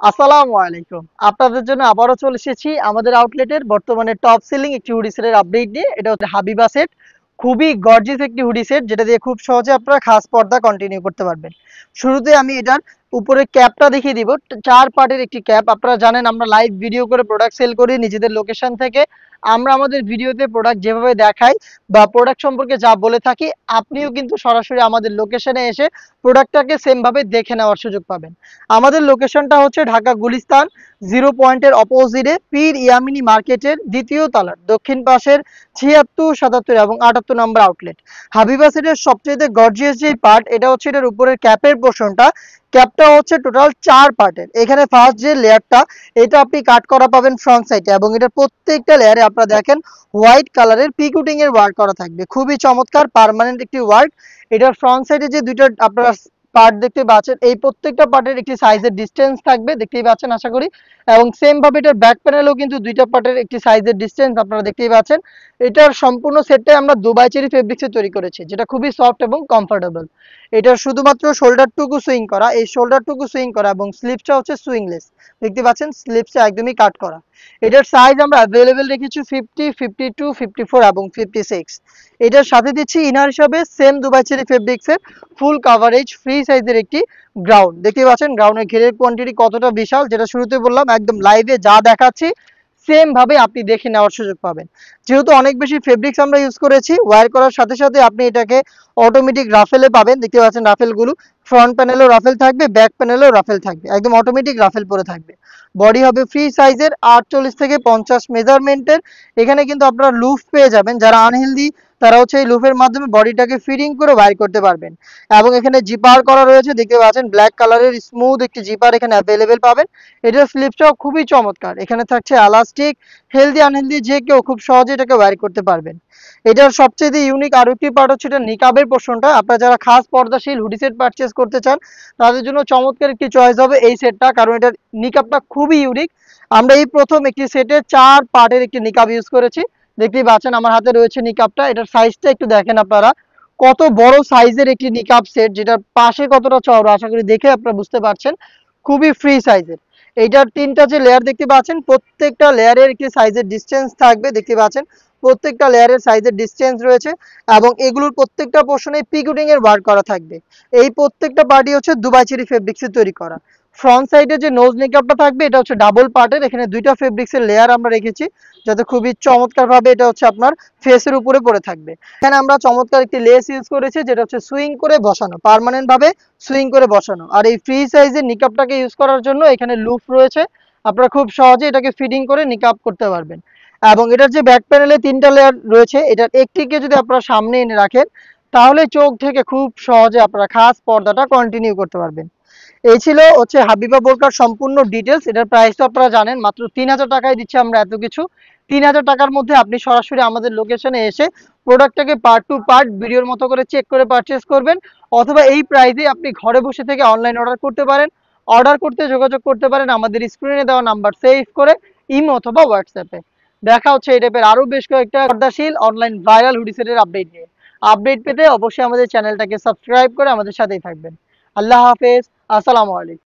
আসসালামু আলাইকুম। আপনাদের জন্য আবারও চলে এসেছি আমাদের আউটলেটের বর্তমানে টপ সেলিং একটি হুডি সেটের আপডেট নিয়ে। এটা হচ্ছে হাবিবা সেট। খুবই গর্জিয়াস একটি হুডি সেট যেটা দিয়ে খুব সহজে আপনারা খাস পর্দা কন্টিনিউ করতে পারবেন। শুরুতে আমি এটার উপরে ক্যাপটা দেখিয়ে দিব। ৪ পার্টের একটি ক্যাপ। আপনারা জানেন আমরা লাইভ ভিডিও করে প্রোডাক্ট সেল করি নিজেদের লোকেশন থেকে। আমরা আমাদের ভিডিওতে প্রোডাক্ট যেভাবে দেখাই বা প্রোডাক্ট সম্পর্কে যা বলে থাকি, আপনিও কিন্তু সরাসরি আমাদের লোকেশনে এসে প্রোডাক্টটাকে সেম ভাবে দেখে নেওয়ার সুযোগ পাবেন। আমাদের লোকেশনটা হচ্ছে ঢাকা গুলিস্তান 0 পয়েন্টের অপোজিটে পীর ইয়ামিনী মার্কেটের দ্বিতীয় তলার দক্ষিণ পাশের ৭৬, ৭৭ এবং ৭৮ নম্বর আউটলেট। হাবিবা সেটের সবচেয়ে গর্জিয়াস যে পার্ট এটা হচ্ছে এটার উপরের ক্যাপের পোর্শনটা। ক্যাপটা হচ্ছে টোটাল ৪ পার্টের। এখানে ফার্স্ট যে লেয়ারটা এটা আপনি কাট করা পাবেন ফ্রন্ট সাইডে এবং এটা প্রত্যেকটা লেয়ারে আপনারা দেখেন হোয়াইট কালারের পিকুটিং এর ওয়ার্ক করা থাকবে। খুবই চমৎকার পার্মানেন্ট একটি ওয়ার্ক। এটার ফ্রন্ট সাইডে যে দুইটা আপনারা পার্ট দেখতে পাচ্ছেন এই প্রত্যেকটা পার্টের একটি সাইজের ডিসটেন্স থাকবে, দেখতেই পাচ্ছেন আশা করি। এবং সেম ভাবে এটার ব্যাক প্যানেলেও কিন্তু দুইটা পার্টের একটি সাইজের ডিসটেন্স আপনারা দেখতেই পাচ্ছেন। এটার সম্পূর্ণ সেটটাই আমরা দুবাই চেরি ফেব্রিক্সে তৈরি করেছি, যেটা খুবই সফট এবং কমফোর্টেবল। এটার শুধুমাত্র শোল্ডারটুকু সুইং করা, এই শোল্ডারটুকু সুইং করা এবং স্লিপসটা হচ্ছে সুইংলেস। দেখতে পাচ্ছেন স্লিপসটা একদমই কাট করা। এটার সাইজ আমরা অ্যাভেলেবেল রেখেছি 50, 52, 54 এবং 56। এটার সাথে দিচ্ছি ইনার হিসাবে সেম দুবাই চেরি ফেব্রিক্সের ফুল কাভারেজ ফ্রি সাইজের একটি গ্রাউন্ড। দেখতে পাচ্ছেন গ্রাউন্ডের ঘেরের কোয়ান্টিটি কতটা বিশাল, যেটা শুরুতে বললাম একদম লাইভে যা দেখাচ্ছি সেম ভাবে আপনি দেখে নেওয়ার সুযোগ পাবেন। যেহেতু অনেক বেশি ফেব্রিক্স আমরা ইউজ করেছি, ওয়্যার করার সাথে সাথে আপনি এটাকে অটোমেটিক রাফেলে পাবেন। দেখতে পাচ্ছেন রাফেলগুলো ফ্রন্ট প্যানেলেও রাফেল থাকবে, ব্যাক প্যানেলেও রাফেল থাকবে, একদম অটোমেটিক রাফেল পরে থাকবে। বডি হবে ফ্রি সাইজের 48 থেকে 50 মেজারমেন্টের। এখানে কিন্তু আপনারা লুফ পেয়ে যাবেন, যারা আনহেলদি তারা হচ্ছে এই লুফের মাধ্যমে বডিটাকে ফিটিং করে বাইর করতে পারবেন। এবং এখানে জিপার করা রয়েছে, দেখতে পাচ্ছেন ব্ল্যাক কালারের স্মুথ একটি জিপার এখানে অ্যাভেলেবেল পাবেন। এটার স্লিপসটাও খুবই চমৎকার। এখানে থাকছে এলাস্টিক, হেলদি আনহেলদি যে কেউ খুব সহজে এটাকে বাইর করতে পারবেন। এটার সবচেয়ে ইউনিক আরো একটি পার্ট হচ্ছে এটা নিকাবের পোর্শনটা। আপনারা যারা খাস পর্দাশীল হুডি সেট পারচেজ করতে চান তাদের জন্য চমৎকার একটি চয়েস হবে এই সেটটা, কারণ এটার নিকাবটা খুবই ইউনিক। আমরা এই প্রথম একটি সেটে ৪ পার্টের একটি নিকাব ইউজ করেছি। দেখতেই পাচ্ছেন আমার হাতে রয়েছে নিকাবটা। এটার সাইজটা একটু দেখেন আপনারা, কত বড় সাইজের একটি নিকাব সেট, যেটার পাশে কতটা চওড়া আশা করি দেখে আপনারা বুঝতে পারছেন। খুবই ফ্রি সাইজের। এইটার ৩টা যে লেয়ার দেখতে পাচ্ছেন প্রত্যেকটা লেয়ারের একটি সাইজের ডিসটেন্স থাকবে। দেখতে পাচ্ছেন প্রত্যেকটা লেয়ারের সাইজের ডিসটেন্স রয়েছে এবং এগুলোর প্রত্যেকটা পোর্শনে পিকুটিং এর ওয়ার্ক করা থাকবে। এই প্রত্যেকটা পার্টি হচ্ছে দুবাই চেরি ফেব্রিক্সে তৈরি করা। ফ্রন্ট সাইডে যে নোজ মেকআপটা থাকবে এটা হচ্ছে ডাবল পার্টের। এখানে দুইটা ফেব্রিক্সের লেয়ার আমরা রেখেছি যাতে খুবই চমৎকার ভাবে এটা হচ্ছে আপনার ফেসের উপরে পড়ে থাকবে। এখানে আমরা চমৎকার একটি লেস ইউজ করেছি যেটা হচ্ছে সুইং করে বসানো, পার্মানেন্ট ভাবে সুইং করে বসানো। আর এই ফ্রি সাইজের নিকাবটাকে ইউজ করার জন্য এখানে লুপ রয়েছে, আপনারা খুব সহজে এটাকে ফিটিং করে নিকাব করতে পারবেন। এবং এটার যে ব্যাক প্যানেলে ৩টা লেয়ার রয়েছে, এটার একটিকে যদি আপনারা সামনে এনে রাখেন তাহলে চোখ থেকে খুব সহজে আপনারা খাস পর্দাটা কন্টিনিউ করতে পারবেন। এই ছিল হচ্ছে হাবিবা বোরকার সম্পূর্ণ ডিটেলস। এটার প্রাইস তো আপনারা জানেন মাত্র ৩,০০০ টাকায় দিচ্ছি আমরা এত কিছু। ৩,০০০ টাকার মধ্যে আপনি সরাসরি আমাদের লোকেশনে এসে প্রোডাক্টটাকে পার্ট টু পার্ট ভিডিওর মতো করে চেক করে পারচেস করবেন, অথবা এই প্রাইসে আপনি ঘরে বসে থেকে অনলাইন অর্ডার করতে পারেন। অর্ডার করতে যোগাযোগ করতে পারেন আমাদের স্ক্রিনে দেওয়া নাম্বার সেভ করে ইমো অথবা হোয়াটসঅ্যাপে। দেখা হচ্ছে এই টাইপের আরো বেশ কয়েকটা পর্দাশীল অনলাইন ভাইরাল হুডি সেটের আপডেট নিয়ে। আপডেট পেতে অবশ্যই আমাদের চ্যানেলটাকে সাবস্ক্রাইব করে আমাদের সাথেই থাকবেন। আল্লাহ হাফেজ। আসসালামু আলাইকুম।